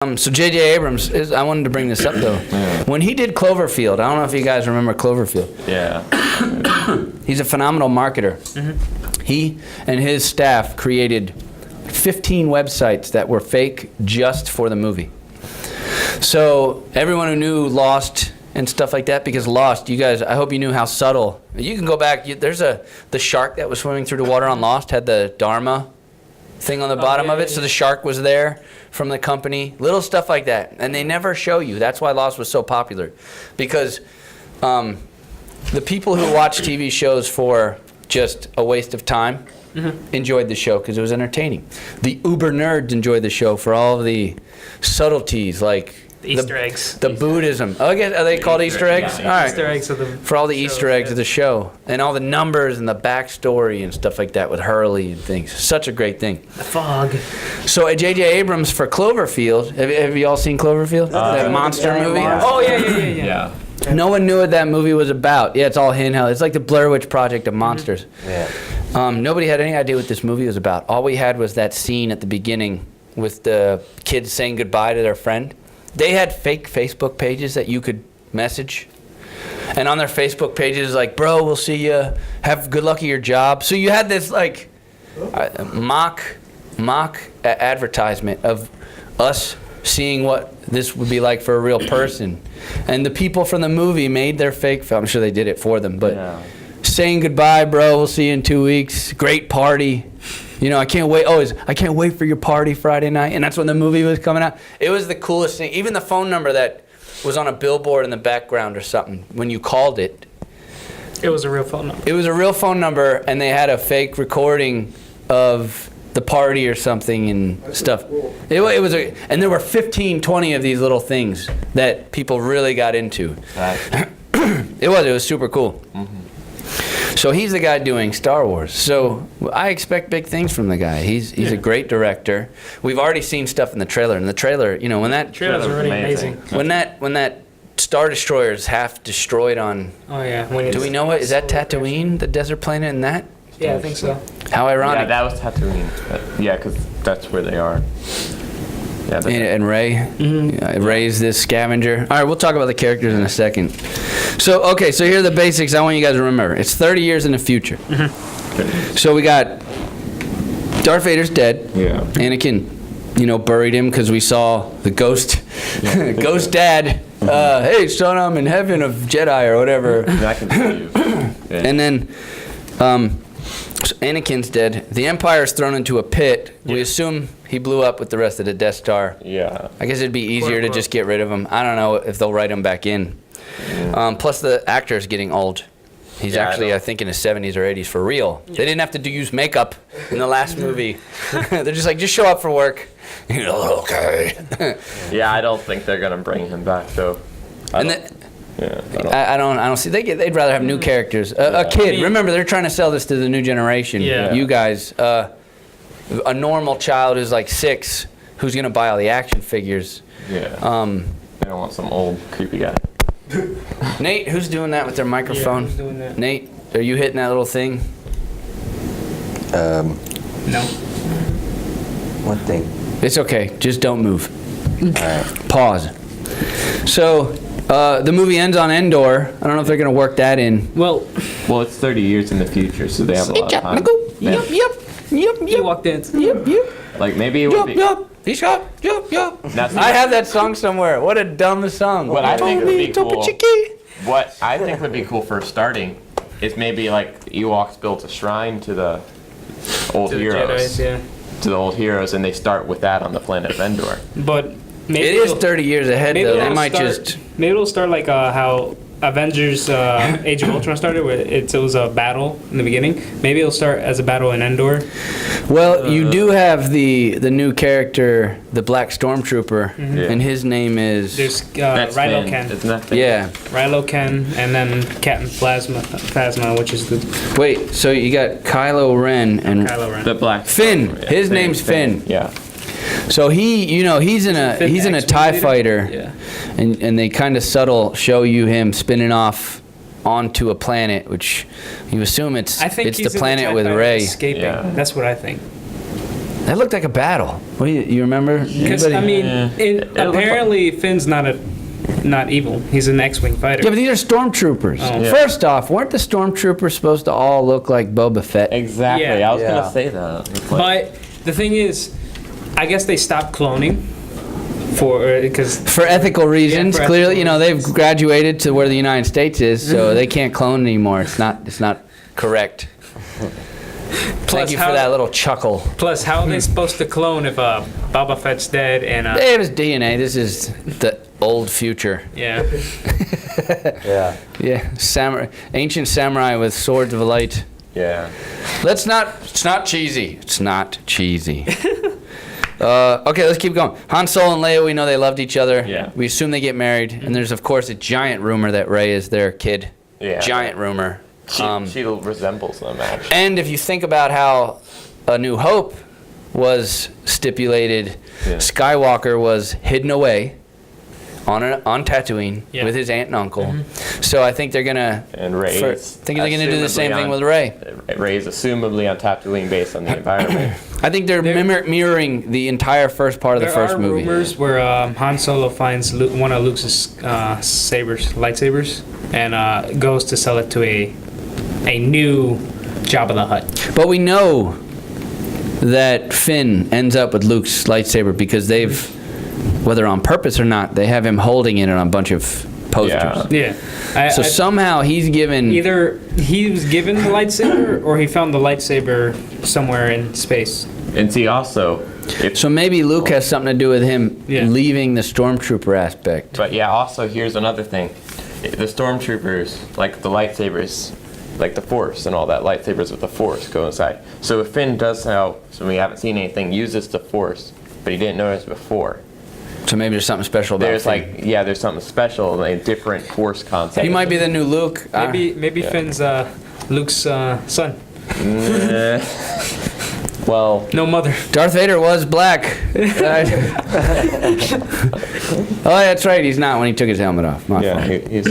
So J.J. Abrams, I wanted to bring this up though. Yeah. When he did Cloverfield, I don't know if you guys remember Cloverfield. Yeah. He's a phenomenal marketer. Mm-hmm. He and his staff created 15 websites that were fake just for the movie. So everyone who knew Lost and stuff like that, because Lost, you guys, I hope you knew how subtle. You can go back. There's the shark that was swimming through the water on Lost had the Dharma thing on the bottom of it, so the shark was there from the company. Little stuff like that, and they never show you. That's why Lost was so popular, because the people who watch TV shows for just a waste of time enjoyed the show because it was entertaining. The uber nerds enjoyed the show for all of the subtleties, like the Easter eggs. The Buddhism. Oh, I guess, are they called Easter eggs? Yeah, all right. Easter eggs of the for all the show, Easter eggs yeah. of the show, and all the numbers and the backstory and stuff like that with Hurley and things. Such a great thing. The fog. So J.J. Abrams for Cloverfield, have you all seen Cloverfield? That monster movie? Oh, yeah. No one knew what that movie was about. Yeah, it's all handheld. It's like the Blair Witch Project of monsters. Yeah. Nobody had any idea what this movie was about. All we had was that scene at the beginning with the kids saying goodbye to their friend. They had fake Facebook pages that you could message. And on their Facebook pages, like, bro, we'll see you. Have good luck at your job. So you had this, like, mock advertisement of us seeing what this would be like for a real person. And the people from the movie made their fake, I'm sure they did it for them, but saying goodbye, bro, we'll see you in 2 weeks. Great party. You know, I can't wait. I can't wait for your party Friday night. And that's when the movie was coming out. It was the coolest thing. Even the phone number that was on a billboard in the background or something, when you called it. It was a real phone number. It was a real phone number, and they had a fake recording of the party or something and stuff. It was and there were 15, 20 of these little things that people really got into. It was super cool. So he's the guy doing Star Wars. So I expect big things from the guy. He's a great director. We've already seen stuff in the trailer. And the trailer, you know, when that Trailer's already amazing. when that Star Destroyer is half destroyed on. Oh yeah. Do we know what is that Tatooine, the desert planet, in that? Yeah, I think so. How ironic. Yeah, that was Tatooine. Yeah, because that's where they are. Yeah. And Ray. Ray's this scavenger. All right, we'll talk about the characters in a second. So here are the basics I want you guys to remember. It's 30 years in the future. So we got Darth Vader's dead. Yeah. Anakin, buried him because we saw the ghost, ghost dad. Hey, son, I'm in heaven of Jedi or whatever. I can believe. Yeah. And then so Anakin's dead. The Empire's thrown into a pit. Yeah. We assume he blew up with the rest of the Death Star. Yeah. I guess it'd be easier to just get rid of him. I don't know if they'll write him back in. Plus, the actor's getting old. He's actually, I think, in his 70s or 80s for real. They didn't have to use makeup in the last movie. They're just like, just show up for work. Okay. Yeah, I don't think they're gonna bring him back though. I don't see. They'd rather have new characters. A kid. Remember, they're trying to sell this to the new generation. Yeah. You guys, a normal child who's like 6, who's gonna buy all the action figures. Yeah. They don't want some old creepy guy. Nate, who's doing that with their microphone? who's doing that? Nate, are you hitting that little thing? No. What thing? It's okay. Just don't move. All right. Pause. So, the movie ends on Endor. I don't know if they're going to work that in. Well, Well, it's 30 years in the future, so they have a lot of time. Yep. you walked in. Yep. Like maybe it would be. He shot. Yep. That's I have that song somewhere. What a dumb song. What I think would be Topo cool. Chicky. What I think would be cool for starting is maybe like the Ewoks built a shrine to the old To the heroes. Jedis, yeah. To the old heroes, and they start with that on the planet of Endor. But maybe It is 30 years ahead, maybe though. They it'll might start- just... Maybe it'll start like how Avengers Age of Ultron started, where it was a battle in the beginning. Maybe it'll start as a battle in Endor. Well, you do have the new character, the Black Stormtrooper, and his name is... There's That's Rilo Finn, Ken. isn't that Finn? Yeah. Rilo Ken, and then Captain Phasma, which is the Wait, so you got Kylo Ren and... Kylo Ren. The black. Finn. Yeah, His name's Finn. Yeah. So he's in a X-Wing TIE leader? fighter, Yeah. and they kind of subtle show you him spinning off onto a planet, which you assume it's I think the he's in planet TIE with fighter Rey. escaping. Yeah. That's what I think. That looked like a battle. What do you remember? Because I Anybody? mean, apparently Finn's not evil. He's an X-wing fighter. Yeah, but these are stormtroopers. Oh. Yeah. First off, weren't the stormtroopers supposed to all look like Boba Fett? Exactly. Yeah. I was Yeah. gonna say that. It's like- But the thing is, I guess they stopped cloning because For ethical reasons, for clearly, ethical you know, they've graduated to where the United States is, so they can't clone anymore. It's not correct. Thank you for that little chuckle. Plus, how are they supposed to clone if Boba Fett's dead and They have his DNA. This is the old future. yeah? Yeah. Yeah, ancient samurai with swords of light. yeah. It's not cheesy. It's not cheesy. Okay, let's keep going. Han Solo and Leia, we know they loved each other. Yeah. We assume they get married. And there's, of course, a giant rumor that Rey is their kid. Yeah. Giant rumor. She resembles them actually. And if you think about how A New Hope was stipulated, Yeah. Skywalker was hidden away on Tatooine Yeah. with his aunt and uncle. So I think they're gonna. And Rey's Think they're gonna do the same thing with Rey. Rey's assumably on Tatooine based on the environment. I think they're mirroring the entire first part of the There first are movie. rumors where Han Solo finds one of Luke's lightsabers, and goes to sell it to a new Jabba the Hutt. But we know that Finn ends up with Luke's lightsaber because they've, whether on purpose or not, they have him holding it on a bunch of posters. Yeah. Yeah. So somehow he's given. Either he was given the lightsaber or he found the lightsaber somewhere in space. And see also, if So maybe Luke has something to do with him Yeah. leaving the stormtrooper aspect. But yeah, also here's another thing. The stormtroopers, like the lightsabers, like the Force and all that, lightsabers with the Force go inside. So if Finn does how, so we haven't seen anything, uses the Force, but he didn't notice before. So maybe there's something special about There's Finn. like, yeah, there's something special, like different Force concept. He might be the new Luke. Maybe Finn's Luke's son. Well, No mother. Darth Vader was black. Oh, that's right. He's not when he took his helmet off. My yeah, fault. he's,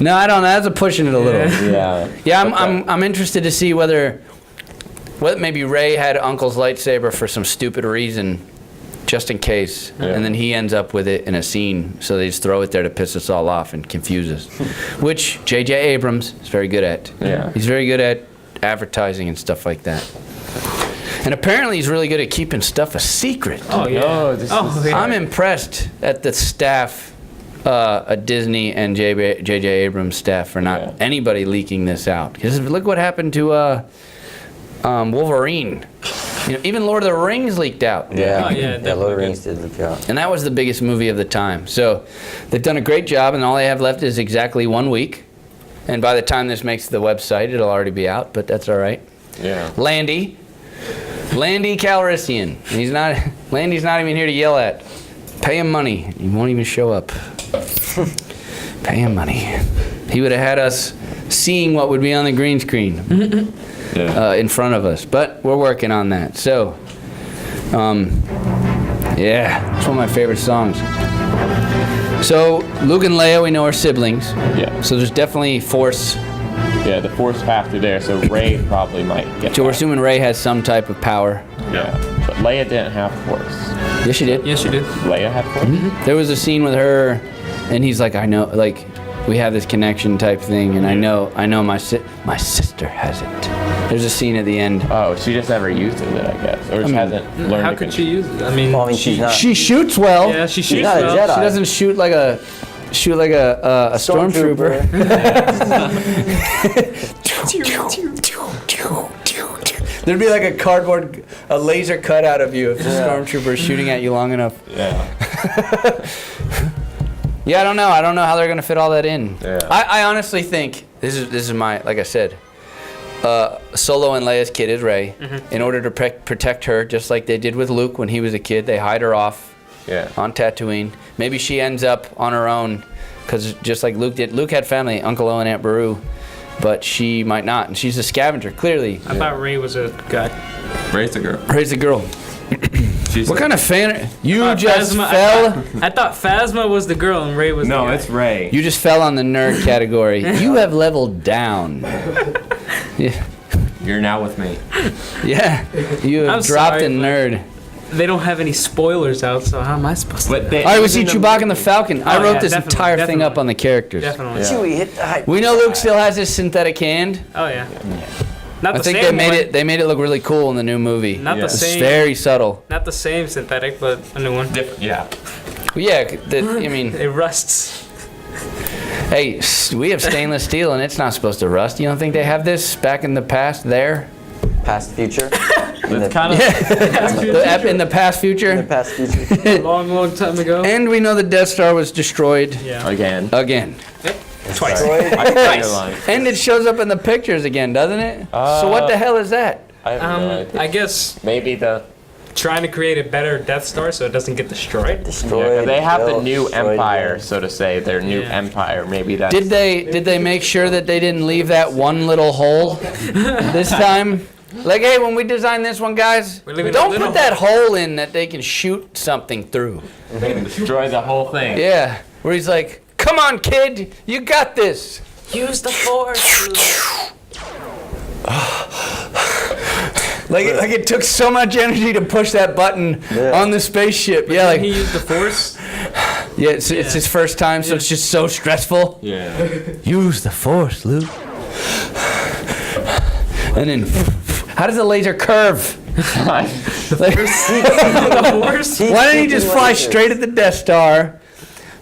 No, I don't know. That's a pushing it a little. yeah. Yeah, But I'm interested to see whether maybe Rey had Uncle's lightsaber for some stupid reason, just in case, Yeah. and then he ends up with it in a scene, so they just throw it there to piss us all off and confuse us, which J.J. Abrams is very good at. Yeah. He's very good at advertising and stuff like that. And apparently he's really good at keeping stuff a secret. Oh yeah. No, this is- yeah. I'm impressed at the staff at Disney and J.J. Abrams' staff for not Yeah. anybody leaking this out. Because look what happened to Wolverine. You know, even Lord of the Rings leaked out. Yeah. Oh, yeah, Lord of the definitely. Rings did look out. And that was the biggest movie of the time. So they've done a great job, and all they have left is exactly 1 week. And by the time this makes the website, it'll already be out, but that's all right. Yeah. Landy Calrissian. Landy's not even here to yell at. Pay him money. He won't even show up. Pay him money. He would have had us seeing what would be on the green screen Yeah. in front of us. But we're working on that. So, yeah, it's one of my favorite songs. So, Luke and Leia, we know, are siblings. Yeah. So there's definitely Force. Yeah, the Force factor there, so Rey probably might get So we're that. assuming Rey has some type of power. Yeah. But Leia didn't have Force. Yes, she did. Yes, you did. Leia had Force? There was a scene with her, and he's like, I know, like, we have this connection type thing, and I know my sister has it. There's a scene at the end. Oh, she just never used it, I guess. Or just hasn't learned How to could she use it? I mean, Well, I mean, she's not. She shoots well. yeah, she shoots not a well. Jedi. She doesn't shoot like a stormtrooper. There'd be like a laser cutout of you if the stormtrooper is shooting at you long enough. Yeah. Yeah, I don't know. I don't know how they're gonna fit all that in. Yeah. I honestly think this is my, like I said, Solo and Leia's kid is Rey. In order to protect her, just like they did with Luke when he was a kid, they hide her off Yeah. on Tatooine. Maybe she ends up on her own, because just like Luke did. Luke had family, Uncle Owen, Aunt Beru, but she might not, and she's a scavenger. Clearly, I thought Ray was a guy. Rey's a girl. Rey's a girl. She's What kind of fan? You I thought just Phasma- fell. I thought Phasma was the girl and Ray was the No, guy. it's Rey. You just fell on the nerd category. You have leveled down. Yeah. You're now with me. Yeah, you have I'm dropped sorry, a but- nerd. They don't have any spoilers out, so how am I supposed to? But they, All right, we see Chewbacca and the Falcon. I Oh, wrote yeah, this definitely, entire thing up definitely. on the characters. Definitely. Yeah. Chewie hit the hype. We know Luke still has his synthetic hand. Oh yeah. Not I the think same they made one. it. They made it look really cool in the new movie. Not Yeah. the It's same. very subtle. Not the same synthetic, but a new one. different. Yeah. Well, yeah, I mean, It rusts. hey, we have stainless steel and it's not supposed to rust. You don't think they have this back in the past there? Past future. It's kind of. In the past In the future? past future. A long, long time ago. And we know the Death Star was destroyed Yeah. Again. again. Twice. Destroyed. I kind of line. And it shows up in the pictures again, doesn't it? So what the hell is that? I have no idea. I guess Maybe the. trying to create a better Death Star so it doesn't get destroyed. Yeah, Destroyed. 'cause they have the built, new destroyed empire, again. so to say. Their new Yeah. empire. Maybe that's. Did they make sure that they didn't leave that one little hole this time? Like, hey, when we design this one, guys, We're leaving a don't little put that hole in that they can shoot something through. destroy the whole thing? Yeah, where he's like, come on, kid, you got this. Use the Force. Like it took so much energy to push that button Yeah. on the spaceship. Yeah, He like, used the Force. yeah, it's his first time, so it's just so stressful. Yeah. Use the Force, Luke. And then, how does the laser curve? Like, The Force. why didn't he just fly Lasers. straight at the Death Star,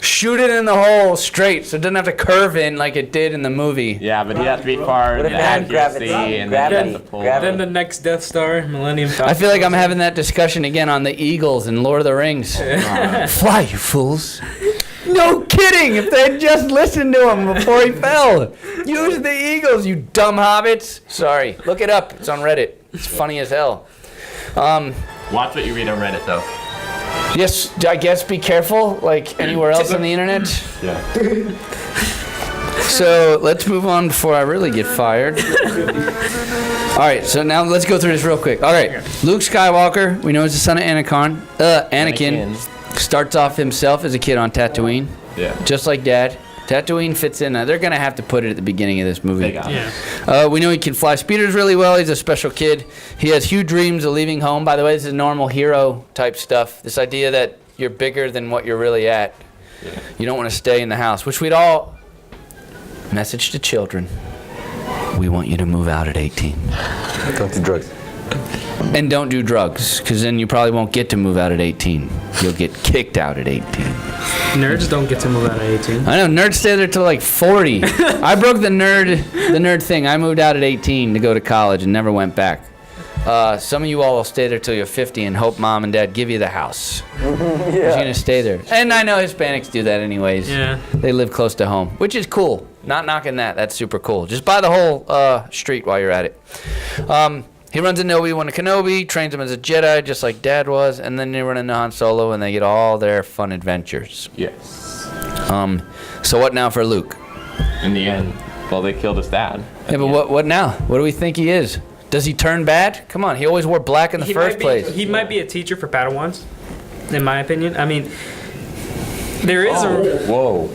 shoot it in the hole straight, so it doesn't have to curve in like it did in the movie? Yeah, but he'd have to be far in What the if they had accuracy, gravity? and then Gravity. have to pull. Gravity. Then the next Death Star, Millennium Falcon. I feel like I'm having that discussion again on the Eagles in Lord of the Rings. Fly, you fools. No kidding, if they'd just listened to him before he fell. Use the Eagles, you dumb hobbits. Sorry, look it up. It's on Reddit. It's funny as hell. Watch what you read on Reddit, though. Yes, I guess be careful, like anywhere else on the internet. Yeah. So let's move on before I really get fired. All right, so now let's go through this real quick. All right, Luke Skywalker, we know he's the son of Anakin. Anakin starts off himself as a kid on Tatooine, Yeah. just like Dad. Tatooine fits in. They're gonna have to put it at the beginning of this movie. They got it. Yeah. We know he can fly speeders really well. He's a special kid. He has huge dreams of leaving home. By the way, this is normal hero type stuff. This idea that you're bigger than what you're really at. Yeah. You don't want to stay in the house, which we'd all message to children. We want you to move out at 18. Don't do drugs. And don't do drugs, because then you probably won't get to move out at 18. You'll get kicked out at 18. Nerds don't get to move out at 18. I know, nerds stay there till like 40. I broke the nerd thing. I moved out at 18 to go to college and never went back. Some of you all will stay there till you're 50 and hope mom and dad give you the house. You're gonna stay there. And I know Hispanics do that anyways. Yeah. They live close to home, which is cool. Not knocking that. That's super cool. Just buy the whole street while you're at it. He runs into Obi-Wan Kenobi, trains him as a Jedi, just like Dad was, and then they run into Han Solo, and they get all their fun adventures. Yes. So what now for Luke? In the end, well, they killed his dad. Yeah, but what now? What do we think he is? Does he turn bad? Come on, he always wore black in the first place. He might be a teacher for Padawans, in my opinion. I mean, there is Whoa.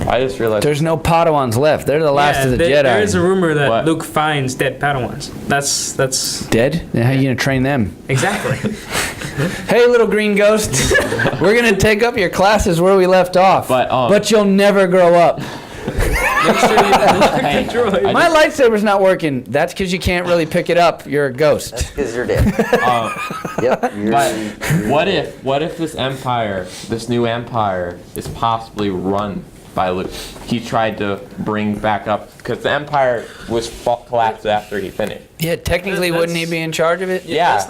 I just realized. There's no Padawans left. They're the last of the Jedi. There is a rumor that What? Luke finds dead Padawans. That's Dead? Then how are you gonna train them? exactly. Hey, little green ghost, we're gonna take up your classes where we left off. But, you'll never grow up. Make sure you protect the droid. My lightsaber's not working. That's because you can't really pick it up. You're a ghost. Because you're dead. Yep. You're, But what if this empire, this new empire, is possibly run by Luke? He tried to bring back up because the empire was collapsed after he finished. Yeah, technically, That's- wouldn't he be in charge of it? Yeah. That's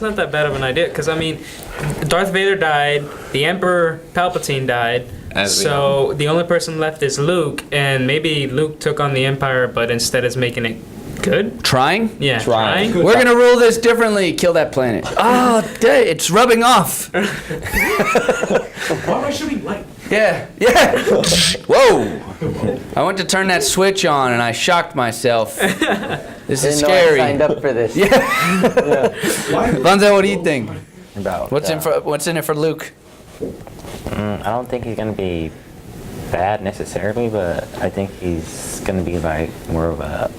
not that bad of an idea. Because I mean, Darth Vader died. The Emperor Palpatine died. As we So the only person left is Luke, and maybe Luke took on the Empire, but instead is making it good. Trying? Yeah, Trying. We're gonna rule this differently. Kill that planet. Oh, it's rubbing off. Why am I shooting light? Yeah. Whoa! I went to turn that switch on and I shocked myself. This is didn't know I scary. signed up for this. Bonzo, what do you think? About What's in it for Luke? I don't think he's gonna be bad necessarily, but I think he's gonna be like more of a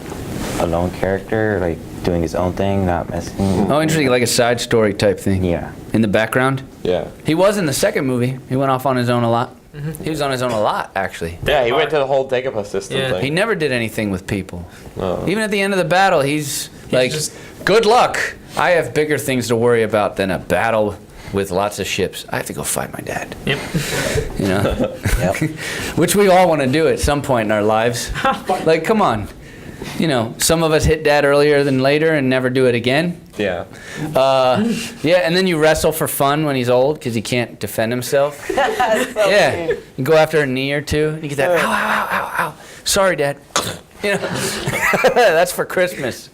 a lone character, like doing his own thing, not messing. Oh, interesting, like a side story type thing. Yeah. In the background. Yeah. He was in the second movie. He went off on his own a lot. He was on his own a lot, actually. Yeah, he went to the whole Dagobah system Yeah. thing. He never did anything with people. Oh. Even at the end of the battle, he's like, just- good luck. I have bigger things to worry about than a battle with lots of ships. I have to go find my dad. Yep. You know? Yep. Which we all want to do at some point in our lives. Like, come on. You know, some of us hit dad earlier than later and never do it again. Yeah. Yeah, and then you wrestle for fun when he's old because he can't defend himself. Yeah, you go after a knee or two, and you get that, ow, ow, ow, ow, ow. Sorry, Dad. You know, that's for Christmas.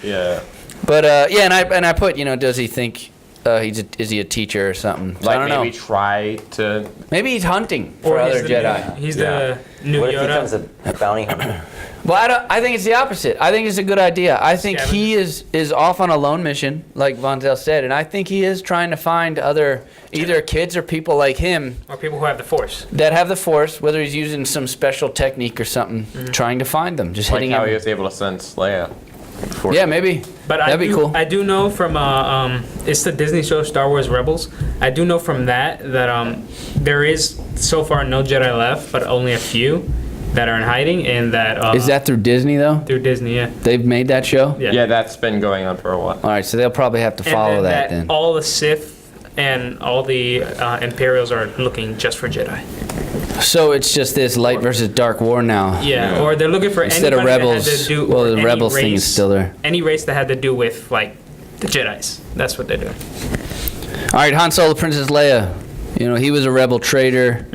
Yeah. But yeah, and I put, you know, does he think is he a teacher or something? So Like I don't maybe know. try to. Maybe he's hunting for he's other the Jedi. He's Yeah. the new What if he becomes Yoda. a bounty hunter? Well, I think it's the opposite. I think it's a good idea. I think he is off on a lone mission, like Vontel said, and I think he is trying to find other either kids or people like him Or people who have the Force. that have the Force, whether he's using some special technique or something, trying to find them, just Like hitting how him. he was able to sense Leia. Yeah, maybe. But That'd be cool. I do know from it's the Disney show Star Wars Rebels. I do know from that there is so far no Jedi left, but only a few that are in hiding, and that Is that through Disney though? through Disney? Yeah. They've made that show. Yeah. Yeah, that's been going on for a while. All right, so they'll probably have to And follow that then. all the Sith and all the Imperials are looking just for Jedi. So it's just this light versus dark war now. Yeah, Yeah. or they're looking for Instead of anybody rebels. that had to do. Well, or the any rebels thing is race- still there. Any race that had to do with like the Jedi's. That's what they're doing. All right, Han Solo, Princess Leia. You know, he was a rebel traitor.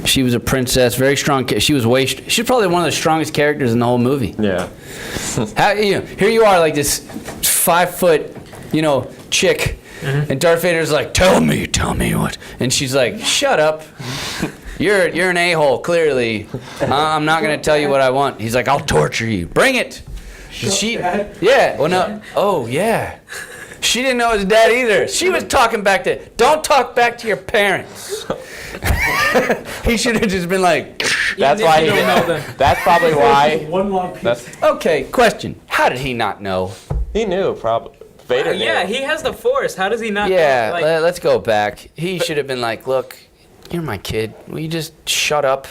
She was a princess, very strong. She was she's probably one of the strongest characters in the whole movie. Yeah. How, you know, here you are, like this 5 foot, you know, chick, and Darth Vader's like, tell me what, and she's like, shut up. You're an a-hole, clearly. I'm not gonna tell you what I want. He's like, I'll torture you. Bring it. Yeah. Well, no. Oh, yeah. She didn't know his dad either. She was talking back to. Don't talk back to your parents. He should have just been like. That's why he didn't. That's probably why. One long piece. That's Okay. Question. How did he not know? he knew probably. Vader knew. Yeah, he has the Force. How does he not? Yeah. know? Like, Let's go back. He should have been like, look, you're my kid. Will you just shut up?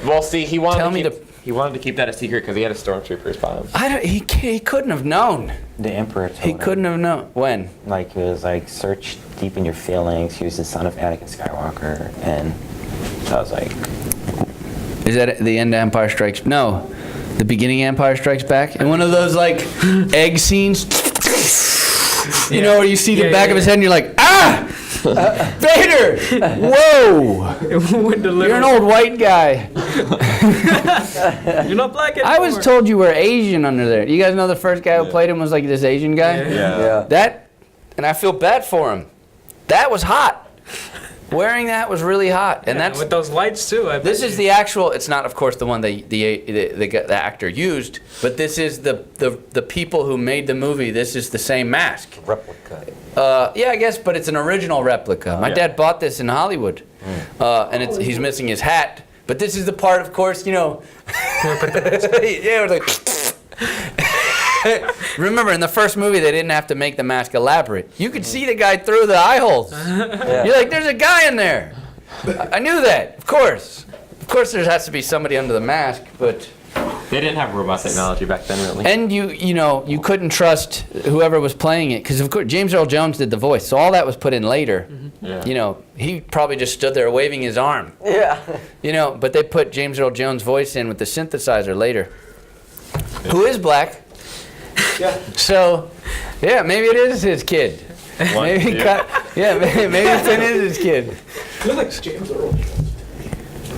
Well, see, he wanted Tell to me keep, to- he wanted to keep that a secret because he had a stormtrooper spy him. I don't. He couldn't have known. The Emperor told He him, couldn't have known. When? like, he was like, search deep in your feelings. He was the son of Anakin Skywalker, and I was like, Is that at the end of Empire Strikes? No, the beginning of Empire Strikes Back. And one of those like egg scenes, you know, where you see the Yeah, back yeah, of his head and you're like, ah, Vader! Whoa! with the You're an little- old white guy. You're not black anymore. I was told you were Asian under there. You guys know the first guy who played him was like this Asian guy? Yeah. That, and I feel bad for him. That was hot. Wearing that was really hot, and Yeah, that's with those lights too. I this bet is you. the actual. It's not, of course, the one the actor used, but this is the people who made the movie. This is the same mask. Replica. Yeah, I guess, but it's an original replica. My Yeah. dad bought this in Hollywood, and he's missing his hat. But this is the part, of course, you know. Yeah, it was like. Remember, in the first movie, they didn't have to make the mask elaborate. You could see the guy through the eye holes. You're like, there's a guy in there. I knew that, of course. Of course, there has to be somebody under the mask, but. They didn't have robot technology back then, really. And you know, you couldn't trust whoever was playing it, because of course James Earl Jones did the voice, so all that was put in later. Yeah. You know, he probably just stood there waving his arm. Yeah. You know, but they put James Earl Jones' voice in with the synthesizer later. Who is black? Yeah. So, yeah, maybe it is his kid. One, Maybe, yeah. maybe it is his kid. He looks like James Earl Jones.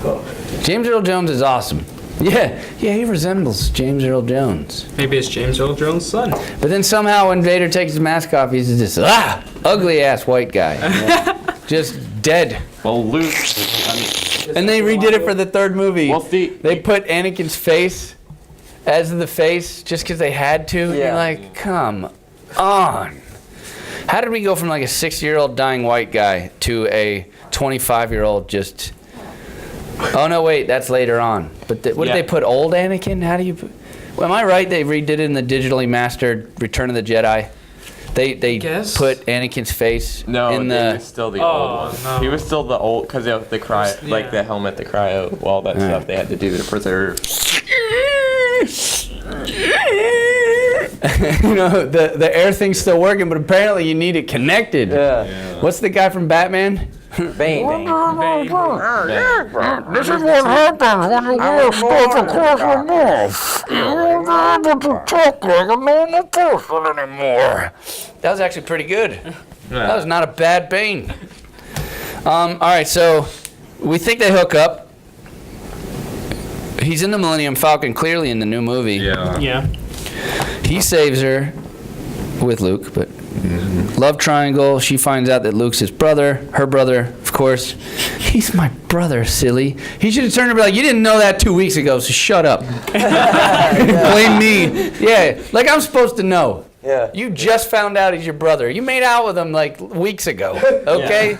Oh. James Earl Jones is awesome. Yeah, he resembles James Earl Jones. Maybe it's James Earl Jones' son. But then somehow when Vader takes his mask off, he's this ugly ass white guy, just dead. Well, Luke. I mean, And they redid it for the third movie. well, see, They put Anakin's face as the face just because they had to. And You're Yeah. like, come on. How did we go from like a 6-year-old dying white guy to a 25-year-old just? Oh no, wait, that's later on. But what Yeah. did they put? Old Anakin? How do you? Am I right? They redid it in the digitally mastered Return of the Jedi. They guess. put Anakin's face No, in he the. was still the old one. no. He was still the old, because of the like Yeah. the helmet, the cryo, all that stuff they had to do to preserve. You know, the air thing's still working, but apparently you need it connected. Yeah. What's the guy from Batman? Bane. This is what happens when you wear stuff across your mouth. You're not able to talk like a normal person anymore. That was actually pretty good. That was not a bad Bane. All right, so we think they hook up. He's in the Millennium Falcon, clearly in the new movie. Yeah. He saves her with Luke, but love triangle. She finds out that Luke's his brother, her brother, of course. He's my brother, silly. He should have turned and be like, you didn't know that 2 weeks ago, so shut up. Blame me. Yeah, like I'm supposed to know. Yeah. You just found out he's your brother. You made out with him like weeks ago, okay?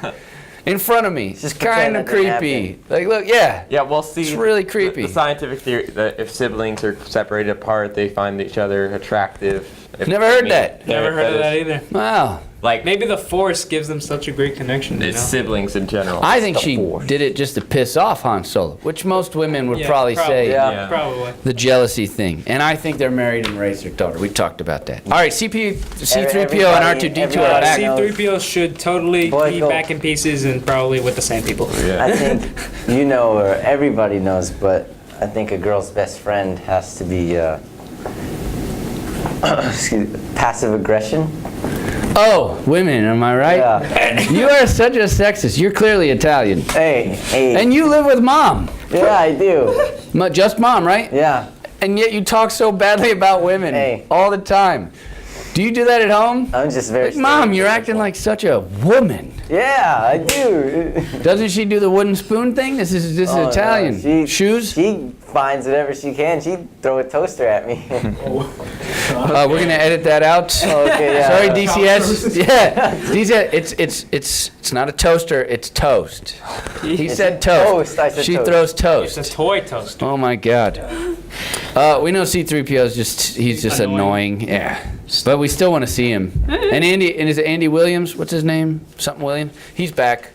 In front of me. It's Just kind pretend of that didn't creepy. Like, look, yeah. Yeah, we'll see. It's really creepy. The scientific theory that if siblings are separated apart, they find each other attractive. Never heard that. Never heard of that either. Wow. Like, Maybe the Force gives them such a great connection. it's siblings in general. I think she did it just to piss off Han Solo, which most women would Yeah, probably say Yeah. Probably. the jealousy thing. And I think they're married and raised their daughter. We talked about that. All right, C3PO and R2D2 are everybody back. knows- C-3PO should totally be Boyko. back in pieces and probably with the same people. I think you know, or everybody knows, but I think a girl's best friend has to be passive aggression. Oh, women, am I right? Yeah. You are such a sexist. You're clearly Italian. Hey. And you live with mom. Yeah, I do. Just mom, right? Yeah. And yet you talk so badly about women Hey. all the time. Do you do that at home? I'm just very. Like, Mom, you're acting like such a woman. Yeah, I do. Doesn't she do the wooden spoon thing? This is Oh, no, Italian. Shoes? She finds whatever she can. She'd throw a toaster at me. We're gonna edit that out. Okay, yeah. Sorry, DCS. Yeah, DCS. It's not a toaster. It's toast. He said toast. toast, I said She toast. throws It's toast. a toy toaster. Oh my God. We know C3PO is he's just annoying. Yeah. But we still want to see him. And is it Andy Williams? What's his name? Something Williams. He's back.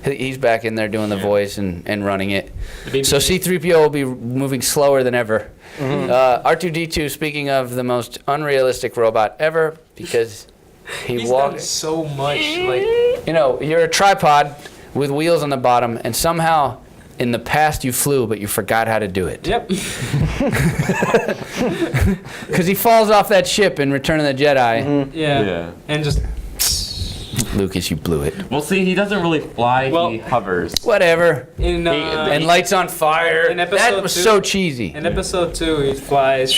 He's back in there doing the voice and running it. So C3PO will be moving slower than ever. R2D2, speaking of the most unrealistic robot ever, because He's done walks. so much. Like, You know, you're a tripod with wheels on the bottom, and somehow in the past you flew, but you forgot how to do it. yep. Because he falls off that ship in Return of the Jedi. Yeah. And just. Lucas, you blew it. Well, see, he doesn't really fly, Well- he hovers. Whatever. In, And lights on fire. In episode That was 2 so cheesy. in episode 2, he flies,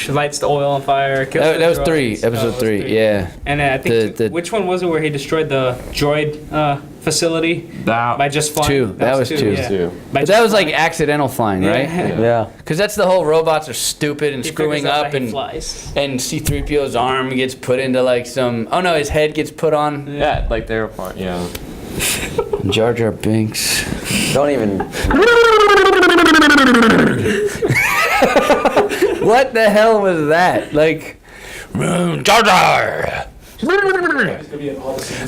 lights the oil on fire. Kills That the was droids. 3. Oh, Episode it was 3. Yeah. And I think The- which one was it where he destroyed the droid facility by just flying? 2. That was 2. Yeah. Two. By But just that was like flying. accidental flying, right? Yeah. Yeah. Because that's the whole robots are stupid and He screwing figures out up, that he and flies. C3PO's arm gets put into like some. Oh no, his head gets put on. Yeah, like they're apart, yeah. Jar Jar Binks. Don't even. What the hell was that? Like, Jar Jar.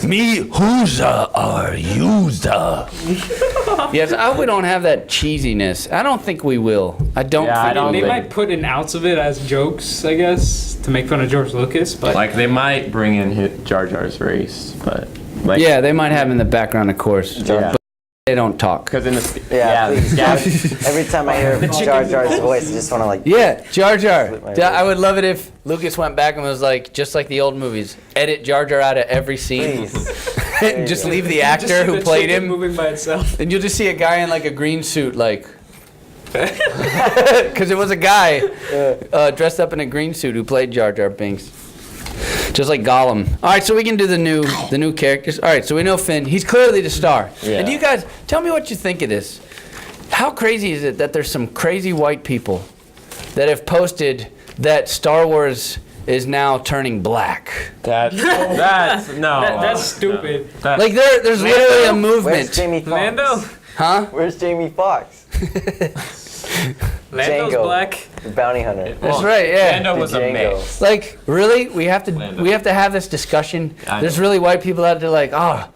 Me, who's are you's Yes, I hope we don't have that cheesiness. I don't think we will. I don't Yeah, I think don't we They will. might put an ounce of it as jokes, I guess, to make fun of George Lucas, but Like, they might bring in Jar Jar's race, but... Like, Yeah, they might have him in the background, of course. Yeah. But they don't talk. Because in the... Yeah, please. yeah. Every time I hear Jar Jar's voice, I just want to like. Yeah, Jar Jar. Slip my I would love it if Lucas went back and was like, just like the old movies, edit Jar Jar out of every scene. Please. And just leave the Just actor see who the played chicken him. moving by itself. And you'll just see a guy in like a green suit, like. Because it was a guy dressed up in a green suit who played Jar Jar Binks. Just like Gollum. All right, so we can do the new characters. All right, so we know Finn. He's clearly the star. Yeah. And you guys, tell me what you think of this. How crazy is it that there's some crazy white people that have posted that Star Wars is now turning black? That's no. That's stupid. That- Like there's literally a Where's movement. Jamie Foxx? Lando? Huh? Where's Jamie Foxx? Lando's Django, black. the bounty hunter. That's right, yeah. Lando was a Django. mix. Like, really? We have to Lando. have this discussion. I There's know. really white people out there like, oh,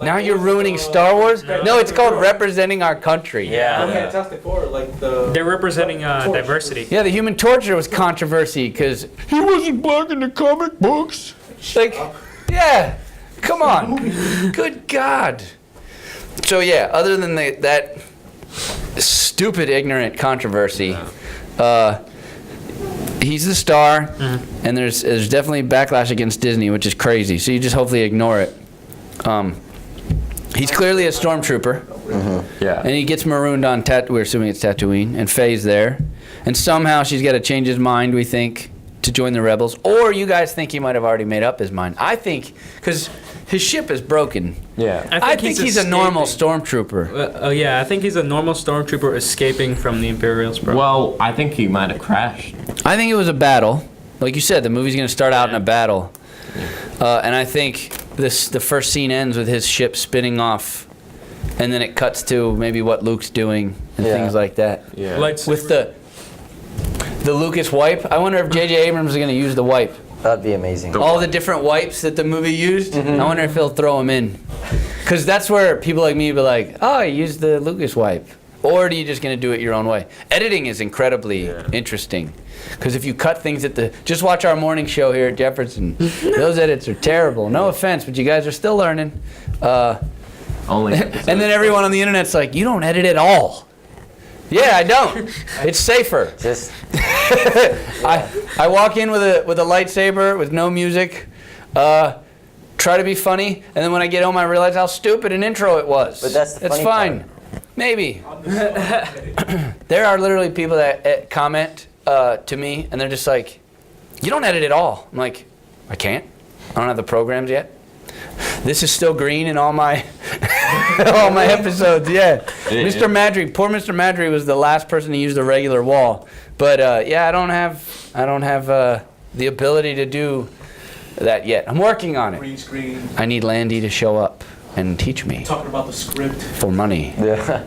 now you're ruining Star Wars? No, it's called representing our country. Yeah. The Fantastic Four, like the. They're representing diversity. Yeah, the Human Torch was controversy because he wasn't black in the comic books. Like, yeah, come on. Good God. So yeah, other than that stupid, ignorant controversy, he's the star, and there's definitely backlash against Disney, which is crazy. So you just hopefully ignore it. He's clearly a stormtrooper. Yeah. And he gets marooned on we're assuming it's Tatooine, and Faye's there. And somehow she's got to change his mind, we think, to join the rebels. Or you guys think he might have already made up his mind. I think, because his ship is broken. Yeah. I think he's a normal stormtrooper. Yeah, I think he's a normal stormtrooper escaping from the Imperials, bro. Well, I think he might have crashed. I think it was a battle. Like you said, the movie's going to start out in a battle. And I think the first scene ends with his ship spinning off. And then it cuts to maybe what Luke's doing and things like that. Yeah. With the Lucas wipe. I wonder if J.J. Abrams is going to use the wipe. That'd be amazing. All the different wipes that the movie used. I wonder if he'll throw them in. Because that's where people like me be like, oh, I used the Lucas wipe. Or are you just going to do it your own way? Editing is incredibly interesting. Because if you cut things just watch our morning show here at Jefferson. Those edits are terrible. No offense, but you guys are still learning. Only. And then everyone on the internet's like, you don't edit at all. Yeah, I don't. It's safer. Just I walk in with a lightsaber with no music, try to be funny, and then when I get home I realize how stupid an intro it was. But that's the It's funny fine. part. Maybe. There are literally people that comment to me and they're just like, you don't edit at all. I'm like, I can't. I don't have the programs yet. This is still green in all my all my episodes. Yeah, Mr. Madry. Poor Mr. Madry was the last person to use the regular wall. But yeah, I don't have the ability to do that yet. I'm working on it. Green screen, I need Landy to show up and teach me talking about the script. for money. yeah.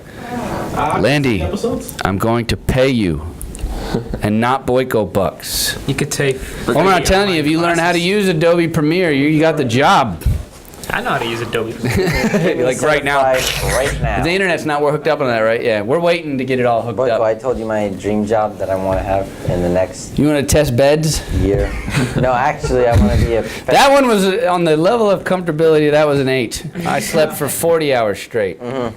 Landy, Episodes? I'm going to pay you, and not Boyko bucks. You could take. Well, I'm not telling you. If you learn how to use Adobe Premiere, you got the job. I know how to use Adobe. Like right now. Right now. The internet's not. We're hooked up on that, right? Yeah, we're waiting to get it all hooked Boyko, up. I told you my dream job that I want to have in the next You want to test beds? year. No, actually, I want to be a That one was on the level of comfortability. That was an 8. I slept for 40 hours straight. Oh,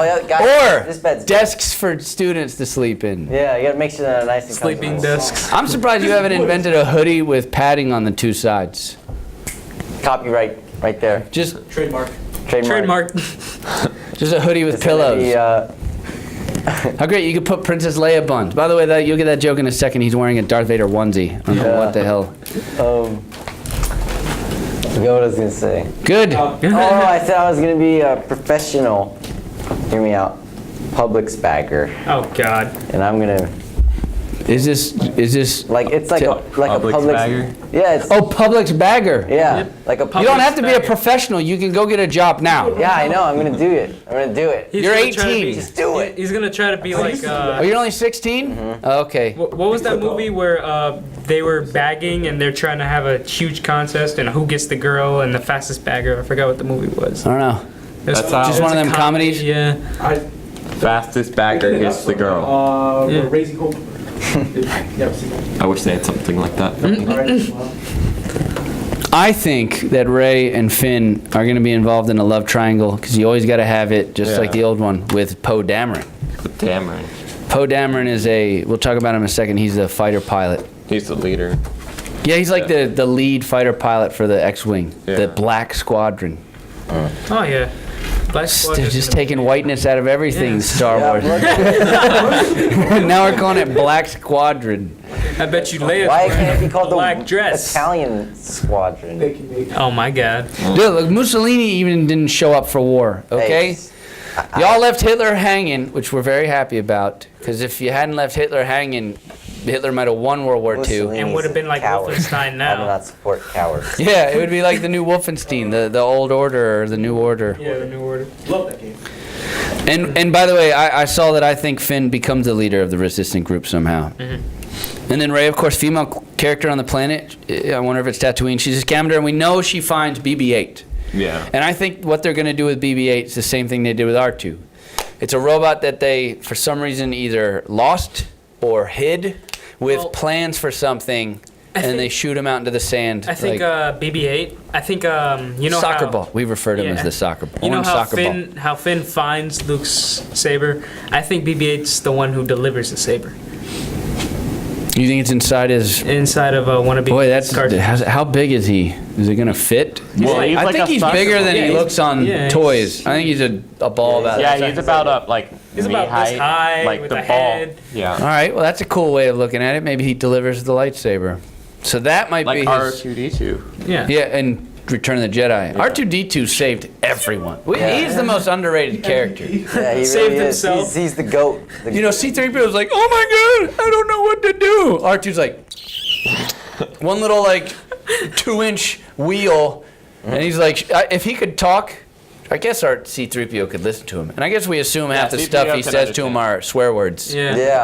yeah, guys, this Or bed's desks for students to sleep in. Yeah, you gotta make sure they're nice and Sleeping comfortable. desks. I'm surprised you haven't invented a hoodie with padding on the 2 sides. Copyright right there. Just Trademark. Trademark. a hoodie with It's gonna pillows. be, How great, you could put Princess Leia buns. By the way, you'll get that joke in a second. He's wearing a Darth Vader onesie. I don't know what the hell. I forgot what I was gonna say. Good. Oh, I said I was gonna be a professional. Hear me out. Publix bagger, Oh God. and I'm gonna Is this like it's like a Publix Publix bagger? Yeah, it's Publix bagger. yeah, like a You don't have to be a bagger. professional. You can go get a job now. Yeah, I know. I'm gonna do it. I'm gonna do it. He's You're gonna try to 18. be- Just do it. He's gonna try to be like. Oh, you're only 16? Okay. What was that movie where they were bagging and they're trying to have a huge contest and who gets the girl and the fastest bagger? I forgot what the movie was. I don't know. It was- That's how- it Just was one of a them comedy, comedies? Yeah. Fastest bagger hits the girl. Yeah. We're raising hope. Never seen that. I wish they had something like that. All right, well, I think that Ray and Finn are going to be involved in a love triangle because you always got to have it, just like the old one, with Poe Dameron. Dameron. Poe Dameron is we'll talk about him in a second, he's a fighter pilot. He's the leader. Yeah, he's like the lead fighter pilot for the X-Wing, the Yeah. Black Squadron. Oh yeah. Black Squad They're is just gonna- taking whiteness out of everything, Yeah. Star Yeah, Wars. look, Now we're calling it Black Squadron. I bet you Leia's why wearing can't it be a called the black dress. Italian squadron? they can make Oh my God. Dude, look, Mussolini even didn't show up for war, okay? Hey, Y'all left Hitler hanging, which we're very happy about, because if you hadn't left Hitler hanging, Hitler might have won World War II. Mussolini's And would have been like coward. Wolfenstein I do now. not support cowards. Yeah, it would be like the new Wolfenstein, the old order or the new order. Yeah, the New Order. love that game. And by the way, I saw that I think Finn becomes the leader of the resistant group somehow. And then Rey, of course, female character on the planet. I wonder if it's Tatooine. She's a scavenger, and we know she finds BB-8. Yeah. And I think what they're going to do with BB-8 is the same thing they did with R2. It's a robot that they, for some reason, either lost or hid with plans for something, and they shoot him out into the sand. I think BB-8. I think you know soccer how, ball. We refer to him as the soccer ball. You know how soccer ball. How Finn finds Luke's saber. I think BB-8's the one who delivers the saber You think it's inside his? inside of one of BB-8's Boy, that's cartridges. how big is he? Is it gonna fit? Well, he's I like think a he's soccer bigger ball. than Yeah, he he's- looks on yeah, he's- toys. I think he's a ball about that Yeah, size. he's about up like He's knee about this high like with the a ball. head. Yeah. All right, well, that's a cool way of looking at it. Maybe he delivers the lightsaber. So that might Like be his. R2D2. Yeah. Yeah, and Return of the Jedi. R2D2 saved everyone. He's the most underrated character. Yeah, he Saved really is. himself. He's the goat. The You know, C-3PO was like, "Oh my God, I don't know what to do." R2's like, one little like 2-inch wheel, and he's like, if he could talk, I guess our C-3PO could listen to him. And I guess we assume half the C-3PO stuff he can says to him understand. are swear words. Yeah. Yeah.